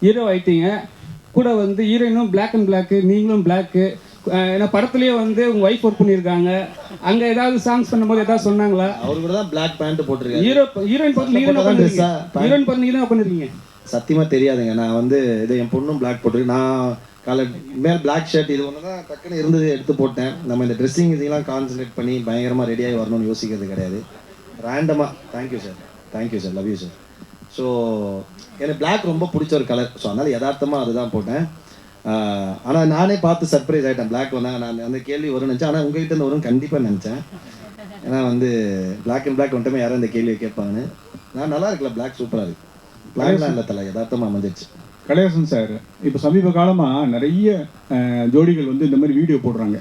Hero ஆயிட்டீங்க, கூட வந்து ஹீரோயினும் பிளாக் அண்ட் பிளாக்கு, நீங்களும் பிளாக்கு. ஏன்னா படத்துலேயே வந்து உங்கள் ஒய்ஃப் ஒர்க் பண்ணியிருக்காங்க. அங்கே ஏதாவது சாங்ஸ் பண்ணும்போது ஏதாவது சொன்னாங்களா? அவரு கூட தான் பிளாக் பேண்ட் போட்டிருக்காரு. ஹீரோயின் பார்த்து நீங்கள் தான் உட்காந்துருக்கீங்க. சத்தியமாக தெரியாதுங்க. நான் வந்து இது என் பொண்ணும் பிளாக் போட்டிருக்கு. நான் காலை மேலே பிளாக் ஷர்ட் இது ஒன்று தான் டக்குன்னு இருந்தது எடுத்து போட்டேன். நம்ம இந்த ட்ரெஸ்ஸிங் இதெல்லாம் கான்சன்ட்ரேட் பண்ணி பயங்கரமாக ரெடியாகி வரணும்னு யோசிக்கிறது கிடையாது. ரேண்டமாக thank you sir, love you sir. So எனக்கு பிளாக் ரொம்ப பிடிச்ச ஒரு கலர். ஸோ அதனால் யதார்த்தமாக அதுதான் போட்டேன். ஆனால் நானே பார்த்து சர்ப்ரைஸ் ஆகிட்டேன். பிளாக் வந்தாங்க, நான் அந்த கேள்வி வரும்னு நினச்சேன். ஆனால் உங்ககிட்ட இருந்து வரும்னு கண்டிப்பாக நினச்சேன். ஏன்னா வந்து பிளாக் அண்ட் பிளாக் வந்துட்டுமே யாரும் இந்த கேள்வியை கேட்பாங்கன்னு. நான் நல்லா இருக்குல்ல, பிளாக் சூப்பராக இருக்குது. பிளாக்லாம் இல்லை தலை, யதார்த்தமாக அமைஞ்சிருச்சு. கலையரசன் சார், இப்போ சமீப காலமாக நிறைய ஜோடிகள் வந்து இந்த மாதிரி வீடியோ போடுறாங்க.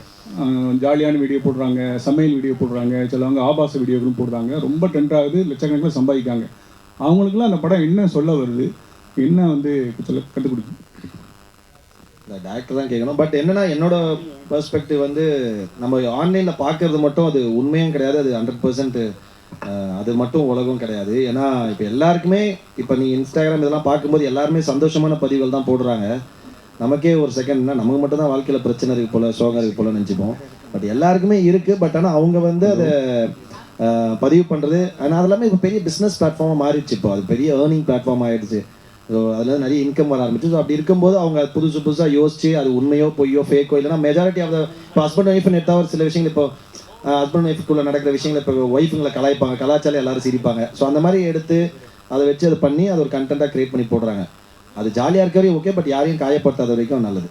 ஜாலியான வீடியோ போடுறாங்க, சமையல் வீடியோ போடுறாங்க, சிலவங்க ஆபாச வீடியோக்களும் போடுறாங்க. ரொம்ப ட்ரெண்ட் ஆகுது, லட்சக்கணக்கில் சம்பாதிக்காங்க. அவங்களுக்குலாம் அந்த படம் என்ன சொல்ல வருது, என்ன வந்து சொல்ல கற்றுக் கொடுக்கும்? இந்த டேரக்டர் தான் கேட்கணும். பட் என்னன்னா, என்னோட பெர்ஸ்பெக்டிவ் வந்து நம்ம ஆன்லைனில் பார்க்கறது மட்டும் அது உண்மையும் கிடையாது, அது 100% அது மட்டும் உலகம் கிடையாது. ஏன்னா இப்போ எல்லாருக்குமே, இப்போ நீ இன்ஸ்டாகிராம் இதெல்லாம் பார்க்கும்போது எல்லாருமே சந்தோஷமான பதிவுகள் தான் போடுறாங்க. நமக்கே ஒரு செகண்ட்னா நமக்கு மட்டும் தான் வாழ்க்கையில் பிரச்சனை இருக்குது போல், சோகம் இருக்குது போல் நினச்சிப்போம். பட் எல்லாருக்குமே இருக்குது. பட் ஆனால் அவங்க வந்து அதை பதிவு பண்ணுறது, ஆனால் அது எல்லாமே இப்போ பெரிய பிஸ்னஸ் பிளாட்ஃபார்மாக மாறிடுச்சு. இப்போ அது பெரிய ஏர்னிங் பிளாட்ஃபார்ம் ஆகிடுச்சு. ஸோ அதில் நிறைய இன்கம் வர ஆரம்பிச்சு. ஸோ அப்படி இருக்கும்போது அவங்க புதுசாக யோசிச்சு அது உண்மையோ பொய்யோ ஃபேக்கோ, இல்லைனா மெஜாரிட்டி ஆஃப் த இப்போ ஹஸ்பண்ட் ஒய்ஃப்னு எடுத்தால் ஒரு சில விஷயங்கள், இப்போ ஹஸ்பண்ட் ஒய்ஃப்குள்ளே நடக்கிற விஷயங்கள், இப்போ ஒய்ஃபுங்களை கலாய்ப்பாங்க, கலாச்சாரம் எல்லாரும் சிரிப்பாங்க. ஸோ அந்த மாதிரி எடுத்து அதை வச்சு அதை பண்ணி அதை ஒரு கண்டென்ட்டாக க்ரியேட் பண்ணி போடுறாங்க. அது ஜாலியாக இருக்க வரையும் ஓகே, பட் யாரையும் காயப்படுத்தாத வரைக்கும் நல்லது.